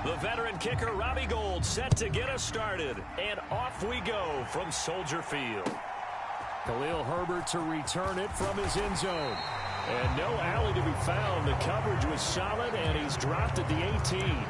The veteran kicker, Robbie Gould, set to get us started. And off we go from Soldier Field. Khalil Herbert to return it from his end zone. And no alley to be found. The coverage was solid, and he's dropped at the 18.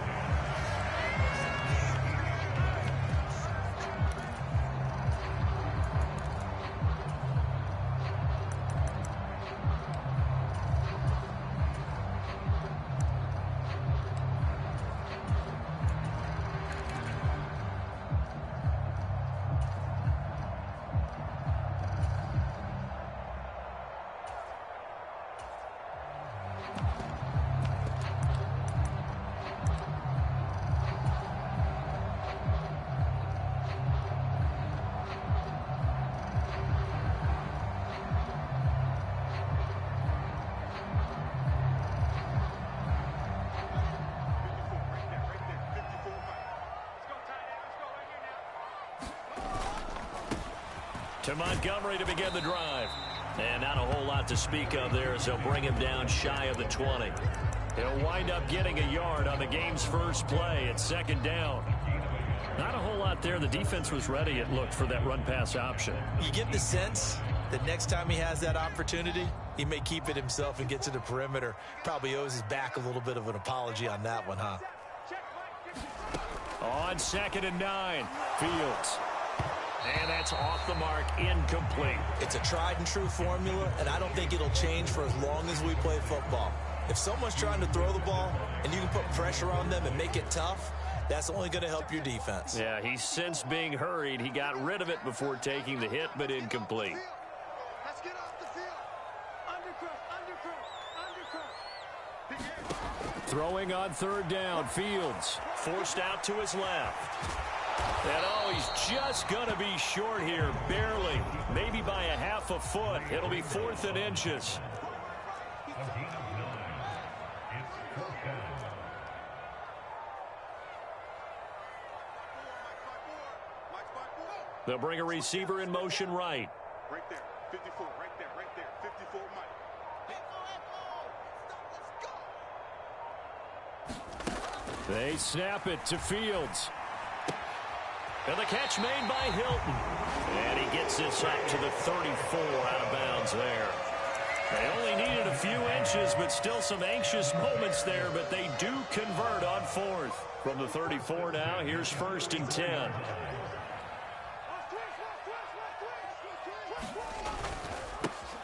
To Montgomery to begin the drive. And not a whole lot to speak of there as they'll bring him down shy of the 20. He'll wind up getting a yard on the game's first play at second down. Not a whole lot there. The defense was ready, it looked, for that run-pass option. You get the sense that next time he has that opportunity, he may keep it himself and get to the perimeter. Probably owes his back a little bit of an apology on that one, huh? On 2nd and 9, Fields. And that's off the mark, incomplete. It's a tried-and-true formula, and I don't think it'll change for as long as we play football. If someone's trying to throw the ball and you can put pressure on them and make it tough, that's only going to help your defense. Yeah, he's since being hurried. He got rid of it before taking the hit, but incomplete. Let's get off the field. Undercut. Throwing on 3rd down, Fields forced out to his left. And oh, he's just going to be short here, barely. Maybe by a half a foot. It'll be 4th and inches. They'll bring a receiver in motion right. Right there, 54, right there, 54, Mike. They snap it to Fields. And the catch made by Hilton. And he gets this up to the 34 out of bounds there. They only needed a few inches, but still some anxious moments there. But they do convert on 4th. From the 34 now, here's 1st and 10.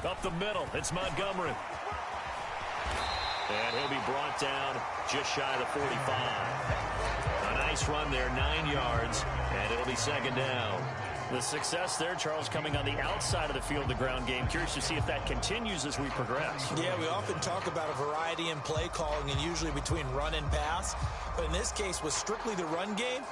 Up the middle, it's Montgomery. And he'll be brought down just shy of the 45. A nice run there, 9 yards, and it'll be 2nd down. The success there, Charles, coming on the outside of the field, the ground game. Curious to see if that continues as we progress. Yeah, we often talk about a variety in play calling and usually between run and pass. But in this case, with strictly the run game,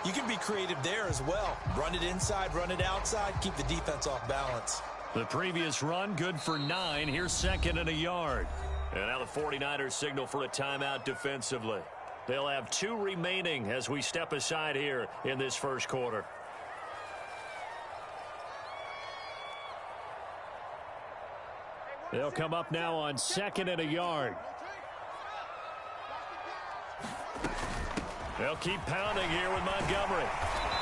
you can be creative there as well. Run it inside, run it outside, keep the defense off balance. The previous run, good for 9. Here's 2nd and a yard. And now the 49ers signal for a timeout defensively. They'll have 2 remaining as we step aside here in this first quarter. They'll come up now on 2nd and a yard. They'll keep pounding here with Montgomery.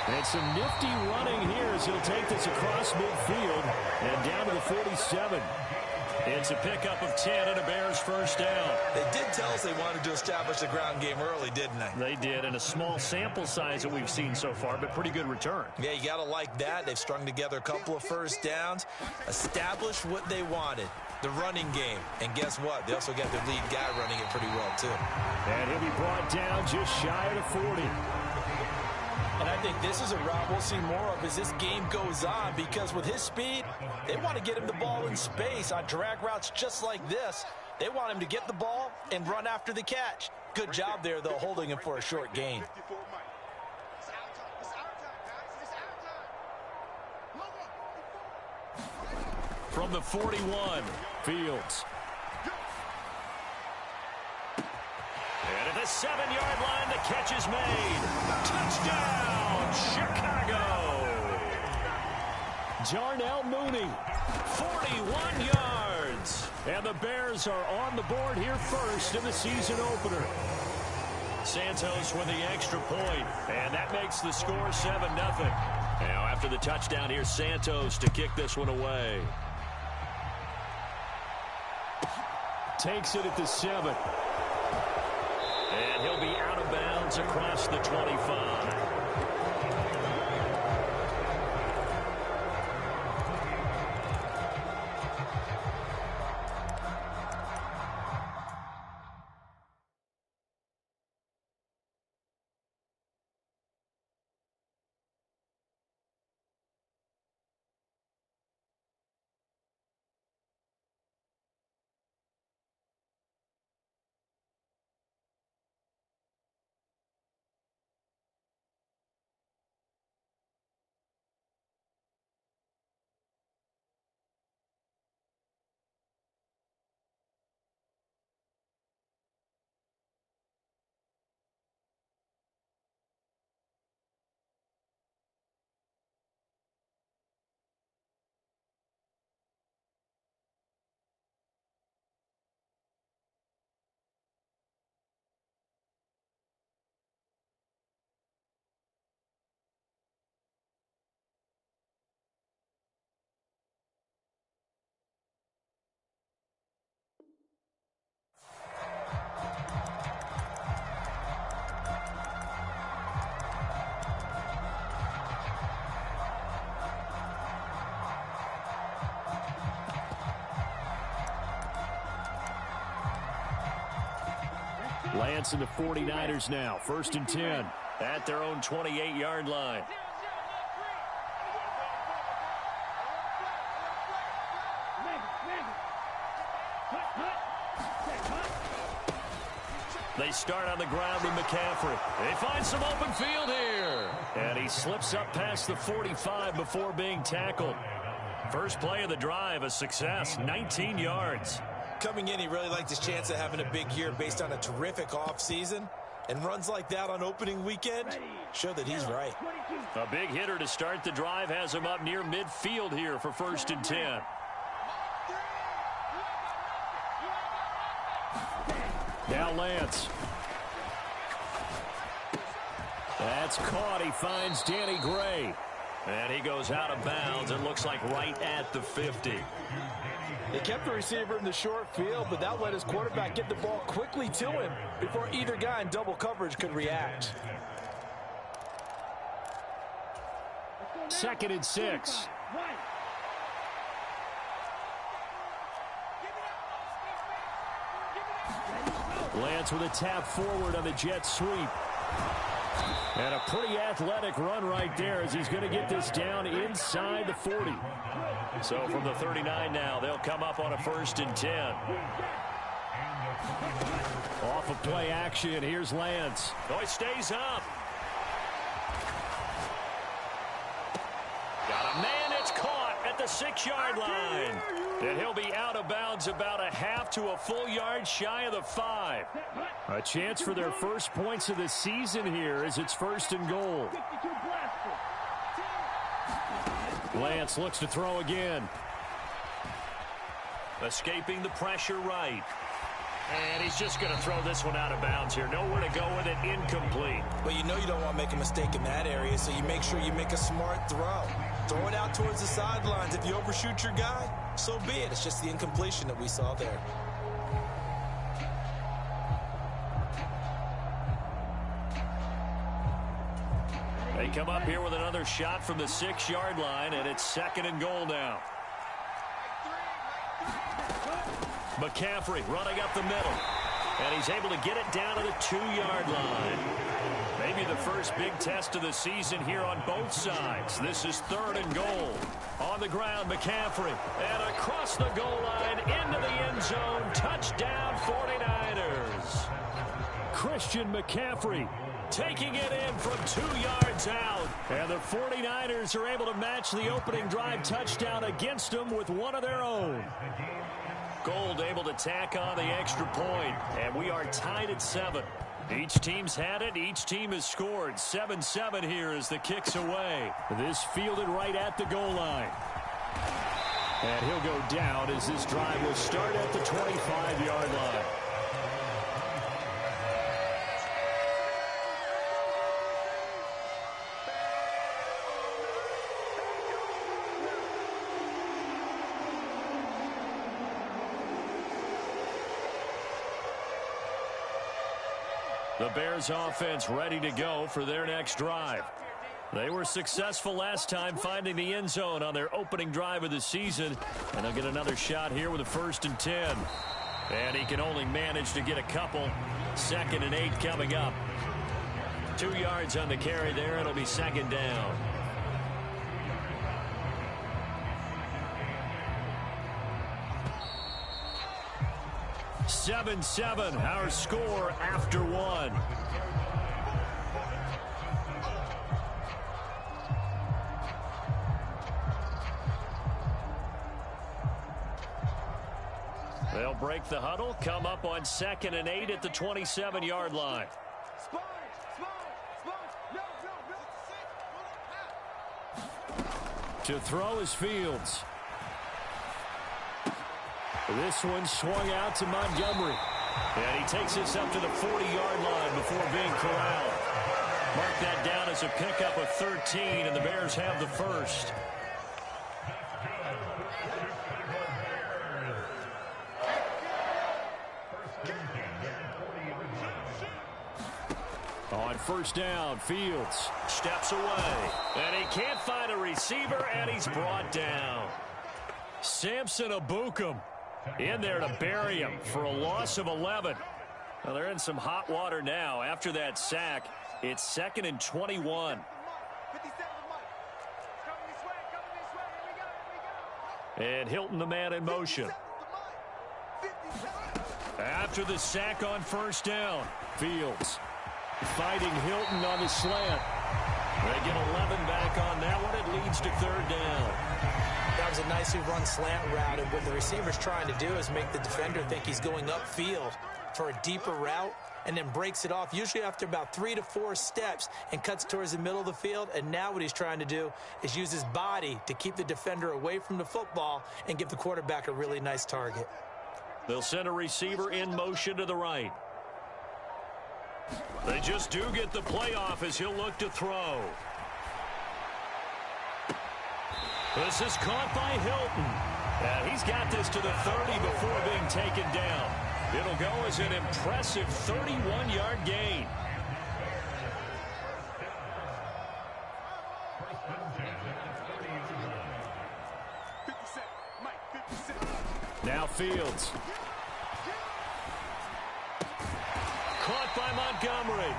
And some nifty running here as he'll take this across midfield and down to the 47. It's a pickup of 10 and a Bears first down. They did tell us they wanted to establish the ground game early, didn't they? They did, and a small sample size that we've seen so far, but pretty good return. Yeah, you got to like that. They've strung together a couple of first downs, established what they wanted, the running game. And guess what? They also got their lead guy running it pretty well, too. And he'll be brought down just shy of the 40. And I think this is a route we'll see more of as this game goes on, because with his speed, they want to get him the ball in space on drag routes just like this. They want him to get the ball and run after the catch. Good job there, though, holding him for a short gain. From the 41, Fields. And at the 7-yard line, the catch is made. Touchdown, Chicago. Darnell Mooney, 41 yards. And the Bears are on the board here first in the season opener. Santos with the extra point, and that makes the score 7-0. Now after the touchdown, here's Santos to kick this one away. Takes it at the 7. And he'll be out of bounds across the 25. Lance and the 49ers now. 1st and 10 at their own 28-yard line. They start on the ground with McCaffrey. They find some open field here. And he slips up past the 45 before being tackled. First play of the drive, a success, 19 yards. Coming in, he really liked his chance of having a big year based on a terrific offseason. And runs like that on opening weekend show that he's right. A big hitter to start the drive has him up near midfield here for 1st and 10. Now Lance. That's caught. He finds Danny Gray. And he goes out of bounds. It looks like right at the 50. They kept the receiver in the short field, but that let his quarterback get the ball quickly to him before either guy in double coverage could react. 2nd and 6. Lance with a tap forward on the jet sweep. And a pretty athletic run right there as he's going to get this down inside the 40. So from the 39 now, they'll come up on a 1st and 10. Off of play action, here's Lance. Oh, he stays up. Got a man, it's caught at the 6-yard line. And he'll be out of bounds about a half to a full yard shy of the 5. A chance for their first points of the season here as it's 1st and goal. Lance looks to throw again. Escaping the pressure right. And he's just going to throw this one out of bounds here. Nowhere to go with it, incomplete. But you know you don't want to make a mistake in that area, so you make sure you make a smart throw. Throw it out towards the sidelines. If you overshoot your guy, so be it. It's just the incompletion that we saw there. They come up here with another shot from the 6-yard line, and it's 2nd and goal now. McCaffrey running up the middle, and he's able to get it down to the 2-yard line. Maybe the first big test of the season here on both sides. This is 3rd and goal. On the ground, McCaffrey, and across the goal line into the end zone. Touchdown, 49ers. Christian McCaffrey taking it in from 2 yards out. And the 49ers are able to match the opening drive touchdown against them with one of their own. Gold able to tack on the extra point, and we are tied at 7. Each team's had it. Each team has scored. 7-7 here as the kick's away. This fielded right at the goal line. And he'll go down as this drive will start at the 25-yard line. The Bears offense ready to go for their next drive. They were successful last time finding the end zone on their opening drive of the season. And they'll get another shot here with a 1st and 10. And he can only manage to get a couple. 2nd and 8 coming up. 2 yards on the carry there. It'll be 2nd down. Seven, our score after 1. They'll break the huddle, come up on 2nd and 8 at the 27-yard line. To throw is Fields. This one swung out to Montgomery. And he takes this up to the 40-yard line before being corralled. Mark that down as a pickup of 13, and the Bears have the first. On 1st down, Fields steps away. And he can't find a receiver, and he's brought down. Samson Abukum in there to bury him for a loss of 11. Well, they're in some hot water now. After that sack, it's 2nd and 21. And Hilton, the man in motion. After the sack on 1st down, Fields fighting Hilton on the slant. They get 11 back on that one. It leads to 3rd down. That was a nicely run slant route, and what the receiver's trying to do is make the defender think he's going upfield for a deeper route, and then breaks it off, usually after about 3 to 4 steps, and cuts towards the middle of the field. And now what he's trying to do is use his body to keep the defender away from the football and give the quarterback a really nice target. They'll send a receiver in motion to the right. They just do get the playoff as he'll look to throw. This is caught by Hilton. And he's got this to the 30 before being taken down. It'll go as an impressive 31-yard gain. Now Fields. Caught by Montgomery.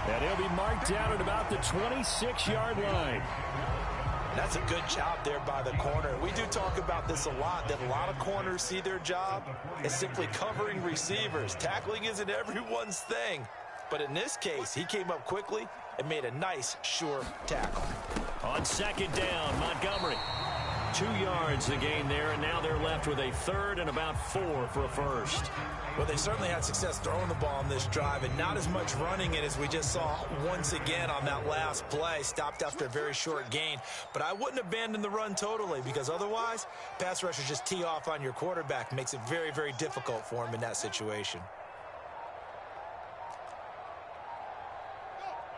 And he'll be marked down at about the 26-yard line. That's a good job there by the corner. We do talk about this a lot, that a lot of corners see their job as simply covering receivers. Tackling isn't everyone's thing. But in this case, he came up quickly and made a nice, sure tackle. On 2nd down, Montgomery. 2 yards the gain there, and now they're left with a 3rd and about 4 for a first. Well, they certainly had success throwing the ball on this drive, and not as much running it as we just saw once again on that last play. Stopped after a very short gain. But I wouldn't abandon the run totally, because otherwise, pass rushers just tee off on your quarterback. Makes it very, very difficult for him in that situation.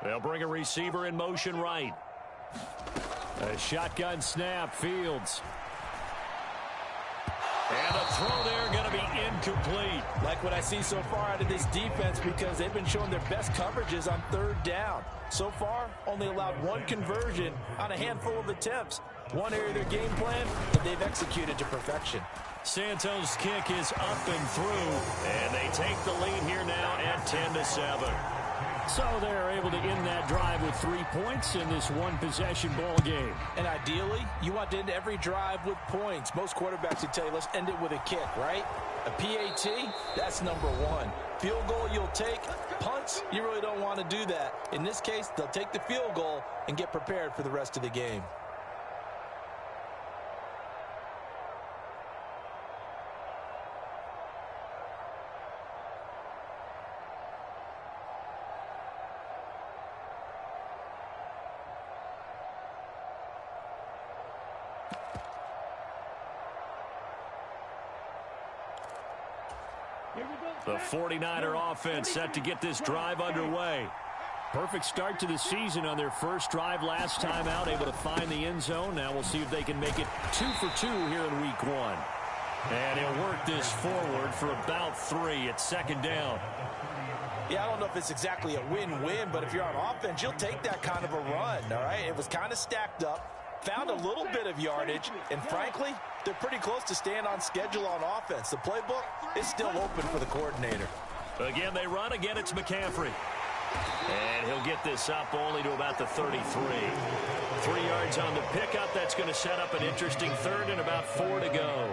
They'll bring a receiver in motion right. A shotgun snap, Fields. And a throw there going to be incomplete. Like what I see so far out of this defense, because they've been showing their best coverages on 3rd down. So far, only allowed 1 conversion on a handful of attempts. One area of their game plan that they've executed to perfection. Santos' kick is up and through, and they take the lead here now at 10-7. So they're able to end that drive with 3 points in this one-possession ball game. And ideally, you want to end every drive with points. Most quarterbacks would tell you, let's end it with a kick, right? A PAT, that's number 1. Field goal you'll take. Punts, you really don't want to do that. In this case, they'll take the field goal and get prepared for the rest of the game. The 49er offense set to get this drive underway. Perfect start to the season on their first drive last time out, able to find the end zone. Now we'll see if they can make it 2 for 2 here in week 1. And he'll work this forward for about 3 at second down. Yeah, I don't know if it's exactly a win-win, but if you're on offense, you'll take that kind of a run, all right? It was kind of stacked up, found a little bit of yardage, and frankly, they're pretty close to staying on schedule on offense. The playbook is still open for the coordinator. Again, they run. Again, it's McCaffrey. And he'll get this up only to about the 33. 3 yards on the pickup. That's going to set up an interesting third and about 4 to go.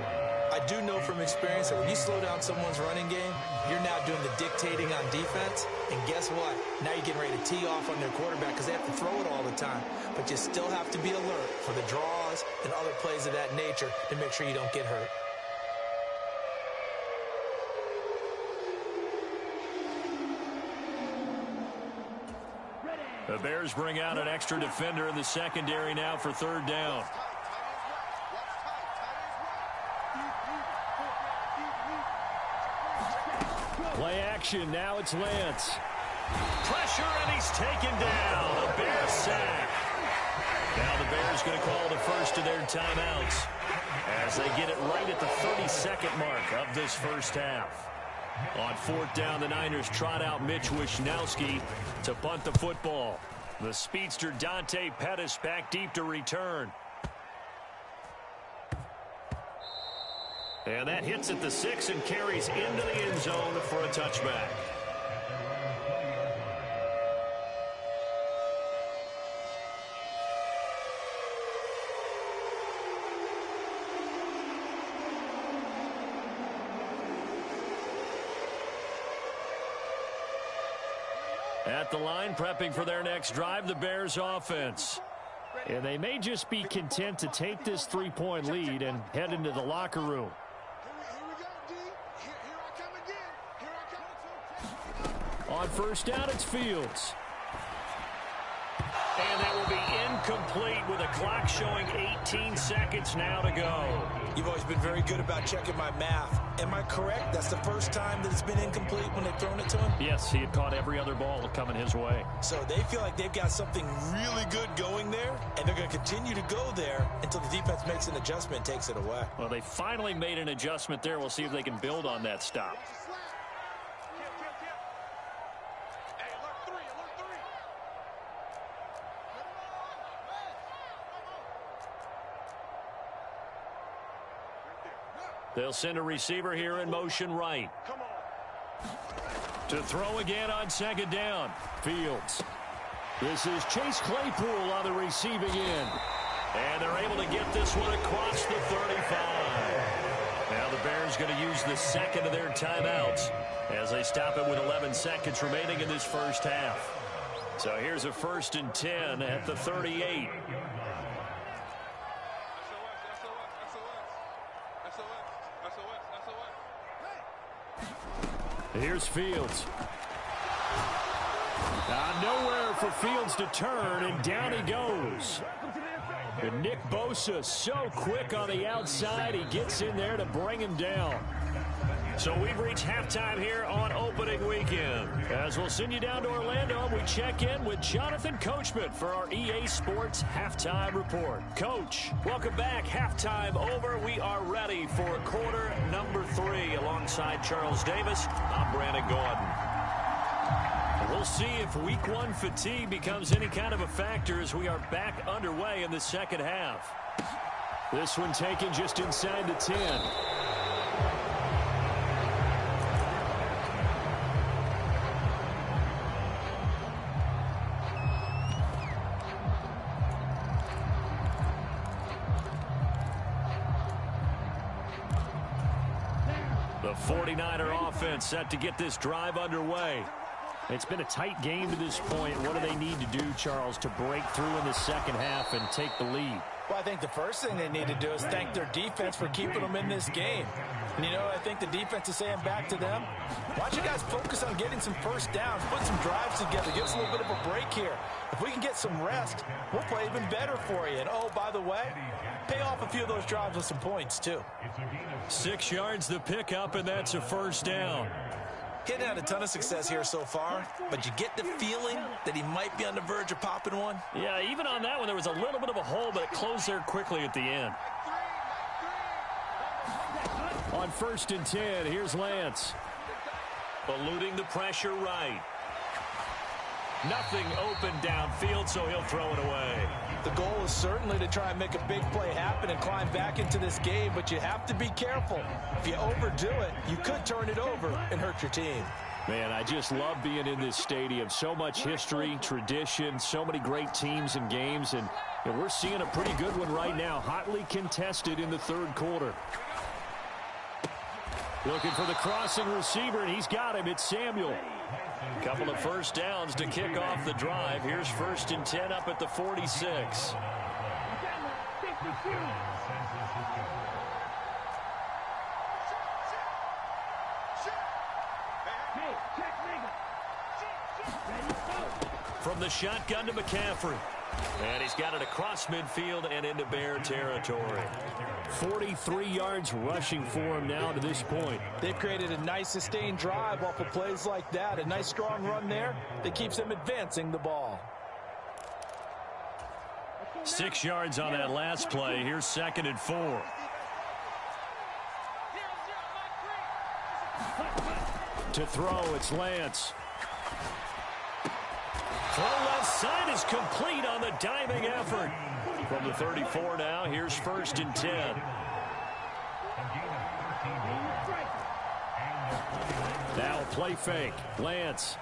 I do know from experience that when you slow down someone's running game, you're now doing the dictating on defense. And guess what? Now you're getting ready to tee off on their quarterback because they have to throw it all the time. But you still have to be alert for the draws and other plays of that nature to make sure you don't get hurt. The Bears bring out an extra defender in the secondary now for third down. Play action. Now it's Lance. Pressure, and he's taken down. A Bears sack. Now the Bears going to call the first of their timeouts as they get it right at the 32nd mark of this first half. On fourth down, the Niners trot out Mitch Wishnowski to punt the football. The speedster Dante Pettis back deep to return. And that hits at the 6 and carries into the end zone for a touchback. At the line, prepping for their next drive, the Bears offense. And they may just be content to take this 3-point lead and head into the locker room. On first down, it's Fields. And that will be incomplete with a clock showing 18 seconds now to go. You've always been very good about checking my math. Am I correct? That's the first time that it's been incomplete when they've thrown it to him? Yes, he had caught every other ball coming his way. So they feel like they've got something really good going there, and they're going to continue to go there until the defense makes an adjustment and takes it away. Well, they finally made an adjustment there. We'll see if they can build on that stop. They'll send a receiver here in motion right. To throw again on second down. Fields. This is Chase Claypool on the receiving end. And they're able to get this one across the 35. Now the Bears going to use the second of their timeouts as they stop it with 11 seconds remaining in this first half. So here's a 1st and 10 at the 38. Here's Fields. Nowhere for Fields to turn, and down he goes. And Nick Bosa so quick on the outside, he gets in there to bring him down. So we've reached halftime here on opening weekend. As we'll send you down to Orlando, we check in with Jonathan Coachman for our EA Sports Halftime Report. Coach, welcome back. Halftime over. We are ready for quarter number 3 alongside Charles Davis. I'm Brandon Gordon. We'll see if week 1 fatigue becomes any kind of a factor as we are back underway in the second half. This one taken just inside the 10. The 49er offense set to get this drive underway. It's been a tight game to this point. What do they need to do, Charles, to break through in the second half and take the lead? Well, I think the first thing they need to do is thank their defense for keeping them in this game. And you know what I think the defense is saying back to them? Why don't you guys focus on getting some first downs, put some drives together, give us a little bit of a break here. If we can get some rest, we'll play even better for you. And, oh, by the way, pay off a few of those drives with some points, too. 6 yards the pickup, and that's a first down. He hadn't had a ton of success here so far, but you get the feeling that he might be on the verge of popping one. Yeah, even on that one, there was a little bit of a hole, but it closed there quickly at the end. On 1st and 10, here's Lance. Eluding the pressure right. Nothing open downfield, so he'll throw it away. The goal is certainly to try and make a big play happen and climb back into this game, but you have to be careful. If you overdo it, you could turn it over and hurt your team. Man, I just love being in this stadium. So much history, tradition, so many great teams and games, and we're seeing a pretty good one right now. Hotly contested in the 3rd quarter. Looking for the crossing receiver, and he's got him. It's Samuel. Couple of first downs to kick off the drive. Here's 1st and 10 up at the 46. From the shotgun to McCaffrey. And he's got it across midfield and into Bear territory. 43 yards rushing for him now to this point. They've created a nice sustained drive off of plays like that. A nice strong run there that keeps them advancing the ball. 6 yards on that last play. Here's 2nd and 4. To throw, it's Lance. Throw left side is complete on the diving effort. From the 34 now, here's 1st and 10. Now play fake. Lance.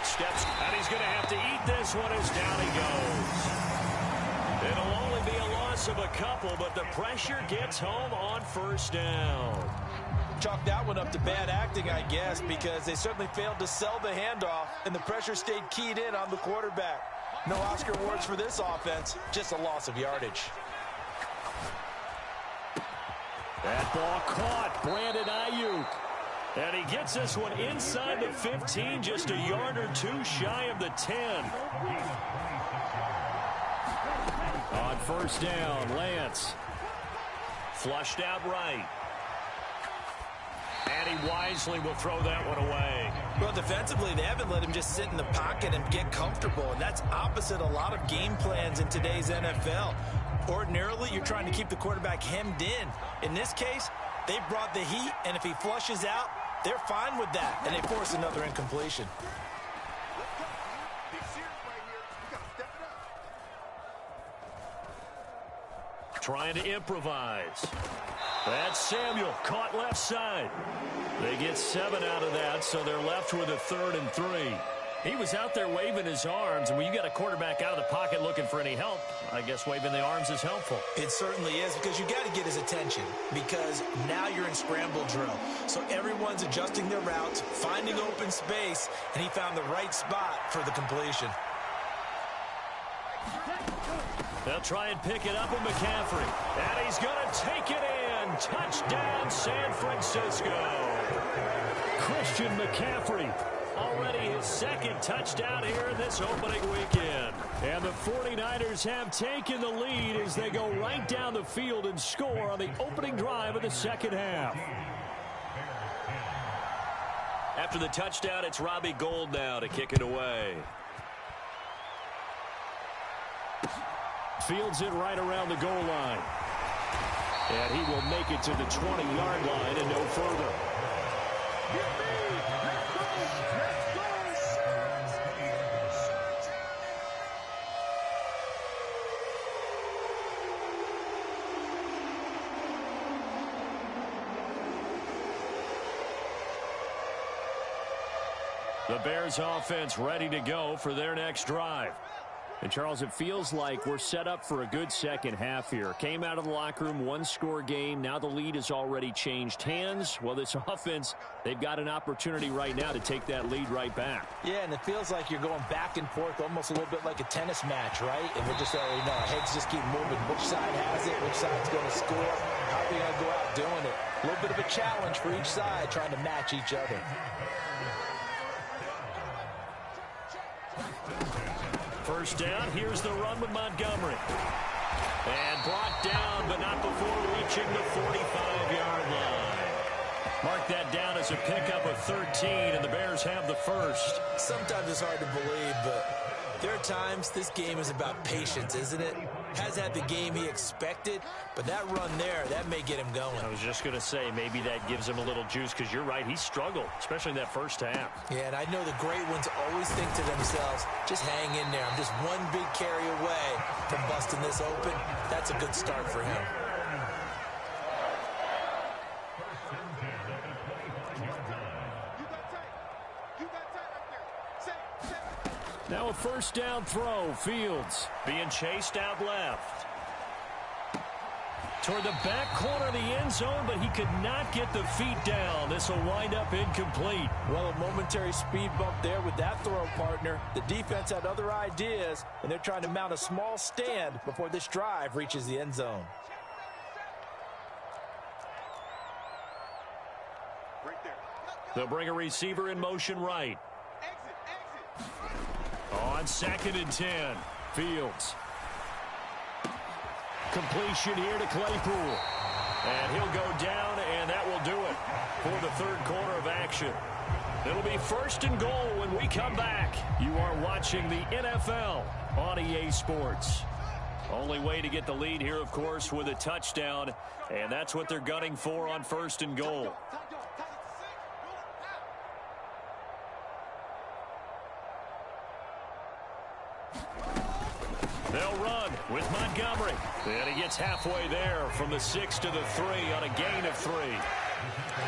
Steps, and he's going to have to eat this one as down he goes. It'll only be a loss of a couple, but the pressure gets home on 1st down. Chalk that one up to bad acting, I guess, because they certainly failed to sell the handoff, and the pressure stayed keyed in on the quarterback. No Oscar awards for this offense, just a loss of yardage. That ball caught. Brandon Ayuk. And he gets this one inside the 15, just a yard or two shy of the 10. On 1st down, Lance. Flushed out right. And he wisely will throw that one away. Well, defensively, they haven't let him just sit in the pocket and get comfortable, and that's opposite a lot of game plans in today's NFL. Ordinarily, you're trying to keep the quarterback hemmed in. In this case, they brought the heat, and if he flushes out, they're fine with that, and they force another incompletion. Trying to improvise. That's Samuel, caught left side. They get 7 out of that, so they're left with a 3rd and 3. He was out there waving his arms, and when you got a quarterback out of the pocket looking for any help, I guess waving the arms is helpful. It certainly is, because you got to get his attention, because now you're in scramble drill. So everyone's adjusting their routes, finding open space, and he found the right spot for the completion. They'll try and pick it up with McCaffrey. And he's going to take it in. Touchdown, San Francisco. Christian McCaffrey. Already his 2nd touchdown here in this opening weekend. And the 49ers have taken the lead as they go right down the field and score on the opening drive of the 2nd half. After the touchdown, it's Robbie Gould now to kick it away. Fields it right around the goal line. And he will make it to the 20-yard line and no further. The Bears offense ready to go for their next drive. And, Charles, it feels like we're set up for a good 2nd half here. Came out of the locker room, 1-score game. Now the lead has already changed hands. Well, this offense, they've got an opportunity right now to take that lead right back. Yeah, and it feels like you're going back and forth almost a little bit like a tennis match, right? And we're just already know our heads just keep moving. Which side has it? Which side's going to score? How are they going to go out doing it? A little bit of a challenge for each side trying to match each other. First down, here's the run with Montgomery. And brought down, but not before reaching the 45-yard line. Mark that down as a pickup of 13, and the Bears have the first. Sometimes it's hard to believe, but there are times this game is about patience, isn't it? has had the game he expected, but that run there, that may get him going. I was just going to say, maybe that gives him a little juice, because you're right, he struggled, especially in that first half. Yeah, and I know the great ones always think to themselves, just hang in there. I'm just one big carry away from busting this open. That's a good start for him. Now a first down throw. Fields being chased out left. Toward the back corner of the end zone, but he could not get the feet down. This will wind up incomplete. Well, a momentary speed bump there with that throw, partner. The defense had other ideas, and they're trying to mount a small stand before this drive reaches the end zone. Right there. They'll bring a receiver in motion right. On 2nd and 10, Fields. Completion here to Claypool. And he'll go down, and that will do it for the third quarter of action. It'll be 1st and goal when we come back. You are watching the NFL on EA Sports. Only way to get the lead here, of course, with a touchdown, and that's what they're gunning for on 1st and goal. They'll run with Montgomery. And he gets halfway there from the 6 to the 3 on a gain of 3.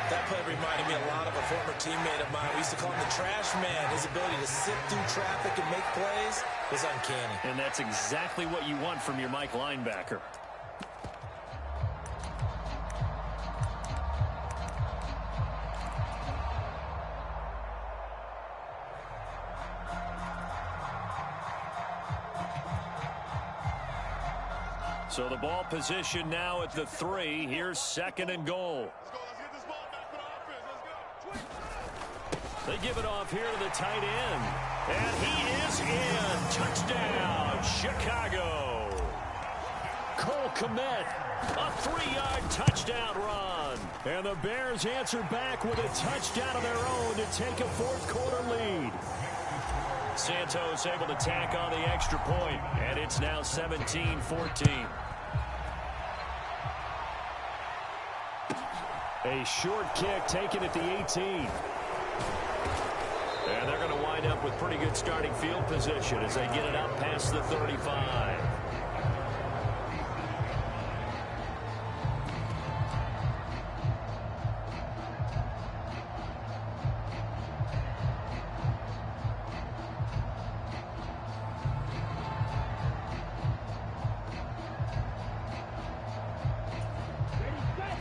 That play reminded me a lot of a former teammate of mine. We used to call him the trash man. His ability to sift through traffic and make plays was uncanny. And that's exactly what you want from your Mike linebacker. So the ball position now at the 3. Here's 2nd and goal. Let's get this ball back for the offense. Let's go. They give it off here to the tight end. And he is in. Touchdown, Chicago. Cole Kmet, a 3-yard touchdown run. And the Bears answer back with a touchdown of their own to take a fourth quarter lead. Santos able to tack on the extra point, and it's now 17-14. A short kick taken at the 18. And they're going to wind up with pretty good starting field position as they get it out past the 35.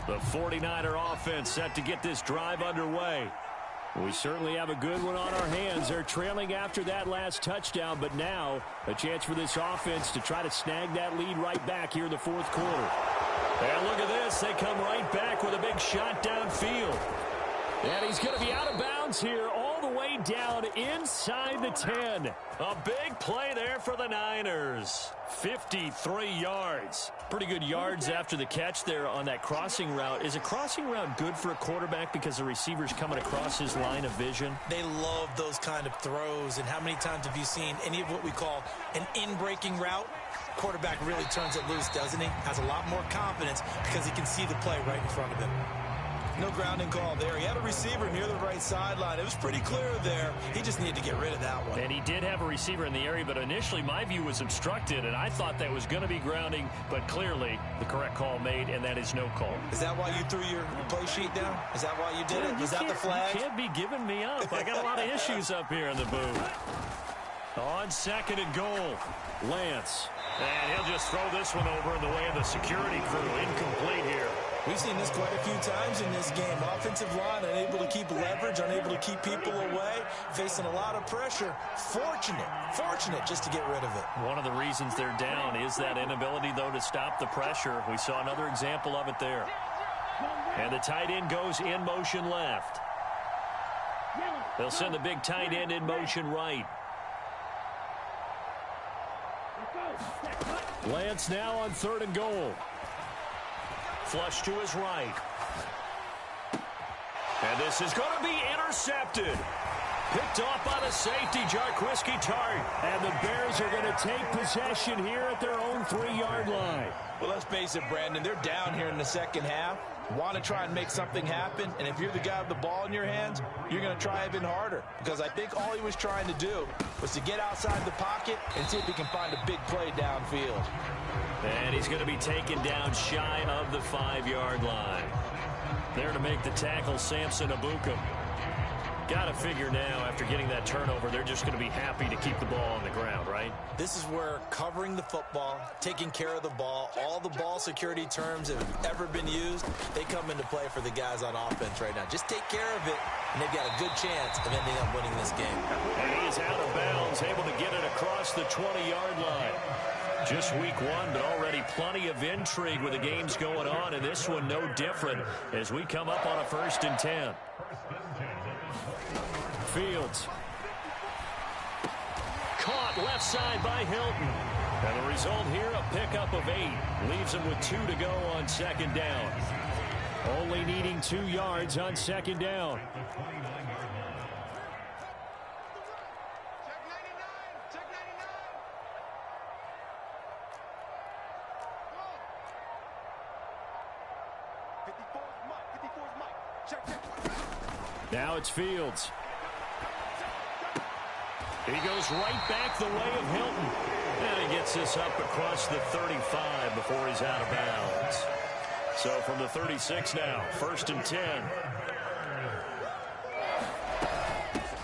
The 49er offense set to get this drive underway. We certainly have a good one on our hands. They're trailing after that last touchdown, but now a chance for this offense to try to snag that lead right back here in the fourth quarter. And look at this. They come right back with a big shot downfield. And he's going to be out of bounds here all the way down inside the 10. A big play there for the Niners. 53 yards. Pretty good yards after the catch there on that crossing route. Is a crossing route good for a quarterback because the receiver's coming across his line of vision? They love those kind of throws. And how many times have you seen any of what we call an in-breaking route? Quarterback really turns it loose, doesn't he? Has a lot more confidence because he can see the play right in front of him. No grounding call there. He had a receiver near the right sideline. It was pretty clear there. He just needed to get rid of that one. And he did have a receiver in the area, but initially my view was obstructed, and I thought that was going to be grounding, but clearly the correct call made, and that is no call. Is that why you threw your play sheet down? Is that why you did it? Was that the flag? You can't be giving me up. I got a lot of issues up here in the booth. On 2nd and goal, Lance. And he'll just throw this one over in the way of the security crew. Incomplete here. We've seen this quite a few times in this game. Offensive line unable to keep leverage, unable to keep people away, facing a lot of pressure. Fortunate just to get rid of it. One of the reasons they're down is that inability, though, to stop the pressure. We saw another example of it there. And the tight end goes in motion left. They'll send the big tight end in motion right. Lance now on 3rd and goal. Flush to his right. And this is going to be intercepted. Picked off by the safety, Jarquiski Tart. And the Bears are going to take possession here at their own 3-yard line. Well, let's face it, Brandon, they're down here in the second half. Want to try and make something happen, and if you're the guy with the ball in your hands, you're going to try even harder, because I think all he was trying to do was to get outside the pocket and see if he can find a big play downfield. And he's going to be taken down shy of the 5-yard line. There to make the tackle, Samson Abukum. Got to figure now, after getting that turnover, they're just going to be happy to keep the ball on the ground, right? This is where covering the football, taking care of the ball, all the ball security terms that have ever been used, they come into play for the guys on offense right now. Just take care of it, and they've got a good chance of ending up winning this game. And he's out of bounds, able to get it across the 20-yard line. Just week 1, but already plenty of intrigue with the games going on, and this one no different as we come up on a 1st and 10. Fields. Caught left side by Hilton. And the result here, a pickup of 8. Leaves him with 2 to go on 2nd down. Only needing 2 yards on 2nd down. Now it's Fields. He goes right back the way of Hilton. And he gets this up across the 35 before he's out of bounds. So from the 36 now, 1st and 10.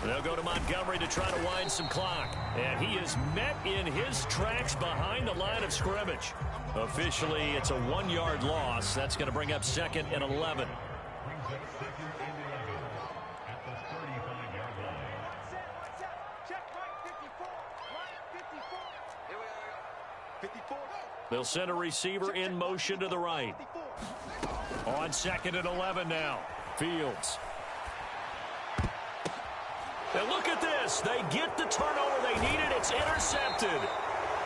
They'll go to Montgomery to try to wind some clock. And he is met in his tracks behind the line of scrimmage. Officially, it's a 1-yard loss. That's going to bring up 2nd and 11. They'll send a receiver in motion to the right. On 2nd and 11 now. Fields. And look at this. They get the turnover they needed. It's intercepted.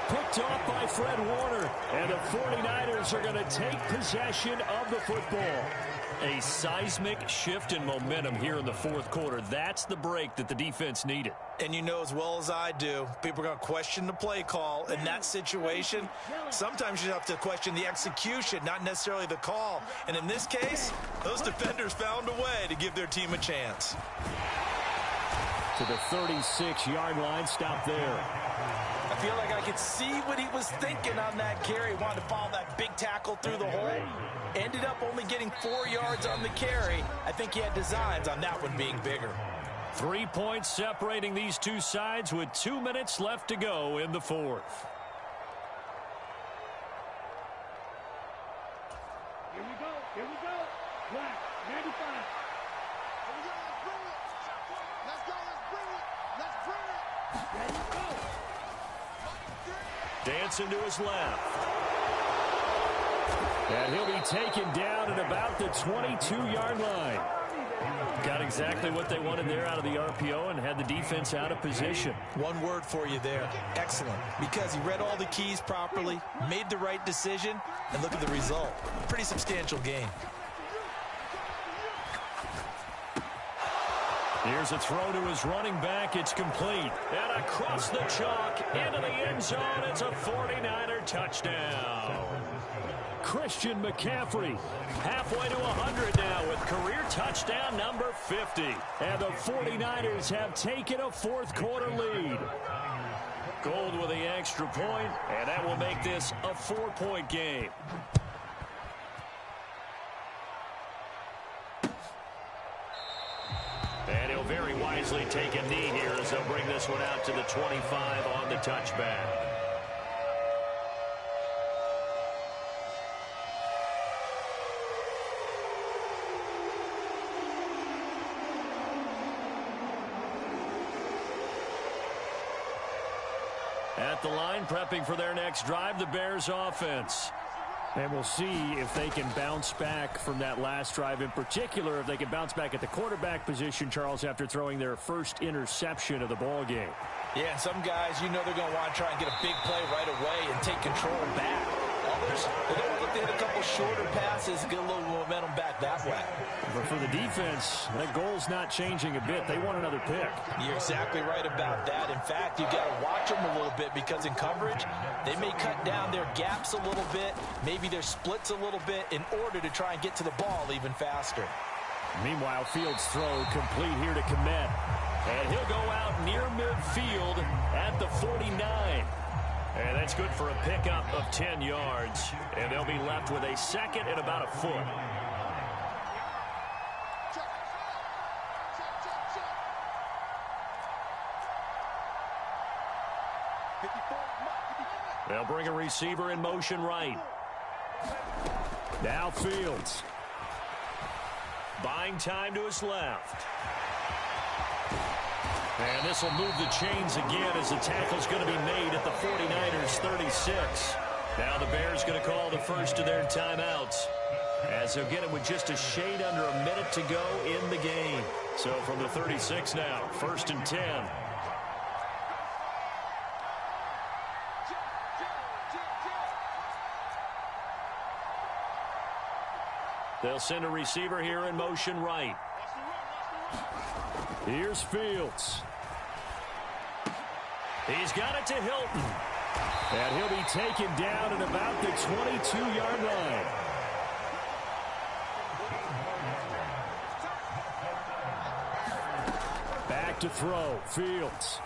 Picked off by Fred Warner. And the 49ers are going to take possession of the football. A seismic shift in momentum here in the 4th quarter. That's the break that the defense needed. And you know as well as I do, people are going to question the play call. In that situation, sometimes you have to question the execution, not necessarily the call. And in this case, those defenders found a way to give their team a chance. To the 36-yard line, stop there. I feel like I could see what he was thinking on that carry. Wanted to follow that big tackle through the hole. Ended up only getting 4 yards on the carry. I think he had designs on that one being bigger. 3 points separating these two sides with 2 minutes left to go in the 4th. Here we go. Here we go. Black, 95. Here we go. Let's bring it. Let's go. Let's bring it. Let's bring it. Ready, go. Dancing to his left. And he'll be taken down at about the 22-yard line. Got exactly what they wanted there out of the RPO and had the defense out of position. One word for you there. Excellent. Because he read all the keys properly, made the right decision, and look at the result. Pretty substantial game. Here's a throw to his running back. It's complete. And across the chalk into the end zone. It's a 49er touchdown. Christian McCaffrey halfway to 100 now with career touchdown number 50. And the 49ers have taken a 4th quarter lead. Gold with the extra point, and that will make this a 4-point game. And he'll very wisely take a knee here as they'll bring this one out to the 25 on the touchback. At the line, prepping for their next drive, the Bears offense. And we'll see if they can bounce back from that last drive. In particular, if they can bounce back at the quarterback position, Charles, after throwing their first interception of the ball game. Yeah, some guys, you know they're going to want to try and get a big play right away and take control back. Others, they're going to look to hit a couple shorter passes and get a little momentum back that way. But for the defense, that goal's not changing a bit. They want another pick. You're exactly right about that. In fact, you've got to watch them a little bit because in coverage, they may cut down their gaps a little bit, maybe their splits a little bit in order to try and get to the ball even faster. Meanwhile, Fields' throw complete here to Komet. And he'll go out near midfield at the 49. And that's good for a pickup of 10 yards. And they'll be left with a second and about a foot. They'll bring a receiver in motion right. Now Fields. Buying time to his left. And this will move the chains again as the tackle's going to be made at the 49ers 36. Now the Bears going to call the first of their timeouts, as they'll get it with just a shade under a minute to go in the game. So from the 36 now, 1st and 10. They'll send a receiver here in motion right. Here's Fields. He's got it to Hilton. And he'll be taken down at about the 22-yard line. Back to throw. Fields.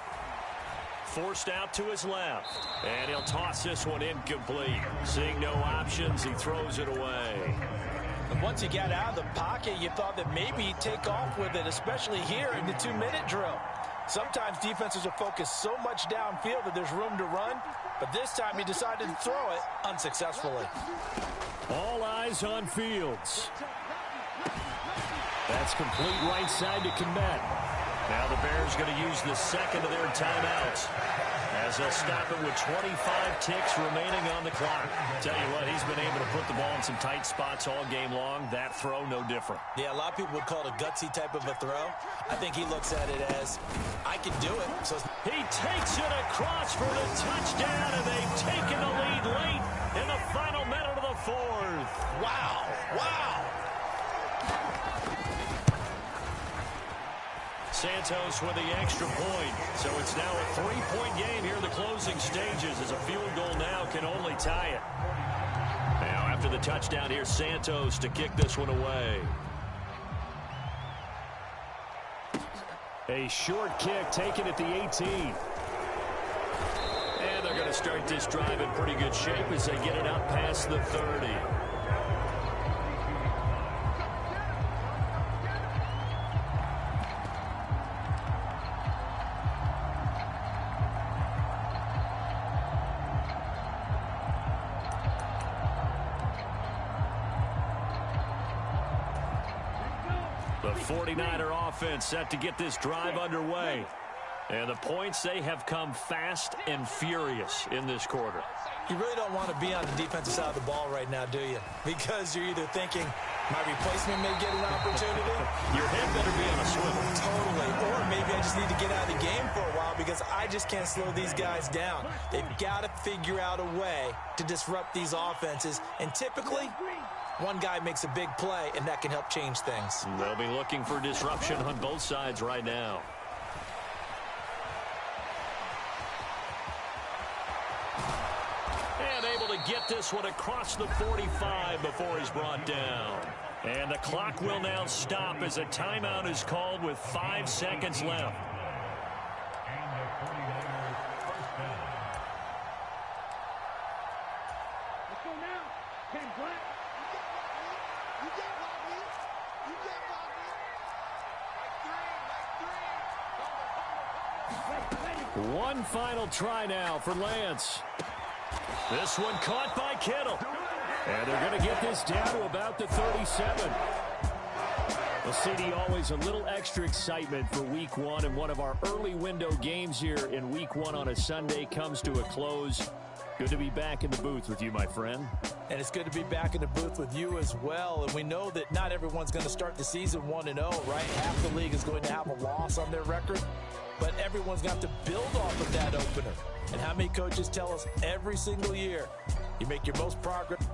Forced out to his left. And he'll toss this one incomplete. Seeing no options, he throws it away. And once he got out of the pocket, you thought that maybe he'd take off with it, especially here in the 2-minute drill. Sometimes defenses are focused so much downfield that there's room to run, but this time he decided to throw it unsuccessfully. All eyes on Fields. That's complete right side to Komet. Now the Bears going to use the second of their timeouts, as they'll stop it with 25 ticks remaining on the clock. Tell you what, he's been able to put the ball in some tight spots all game long. That throw, no different. Yeah, a lot of people would call it a gutsy type of a throw. I think he looks at it as, I can do it. So he takes it across for the touchdown, and they've taken the lead late in the final minute of the fourth. Wow, wow. Santos with the extra point. So it's now a 3-point game here in the closing stages, as a field goal now can only tie it. Now after the touchdown, here's Santos to kick this one away. A short kick taken at the 18. And they're going to start this drive in pretty good shape as they get it up past the 30. The 49er offense set to get this drive underway. And the points, they have come fast and furious in this quarter. You really don't want to be on the defensive side of the ball right now, do you? Because you're either thinking, my replacement may get an opportunity. Your head better be on a swivel. Totally. Or maybe I just need to get out of the game for a while because I just can't slow these guys down. They've got to figure out a way to disrupt these offenses. And typically, one guy makes a big play, and that can help change things. They'll be looking for disruption on both sides right now. And able to get this one across the 45 before he's brought down. And the clock will now stop as a timeout is called with 5 seconds left. Let's go now. Ken Black. You get Bobby. You get Bobby. One final try now for Lance. This one caught by Kittle. And they're going to get this down to about the 37. Well, CD, always a little extra excitement for Week 1, and one of our early window games here in Week 1 on a Sunday comes to a close. Good to be back in the booth with you, my friend. And it's good to be back in the booth with you as well. And we know that not everyone's going to start the season 1-0, right? Half the league is going to have a loss on their record. But everyone's got to build off of that opener. And how many coaches tell us every single year, you make your most progress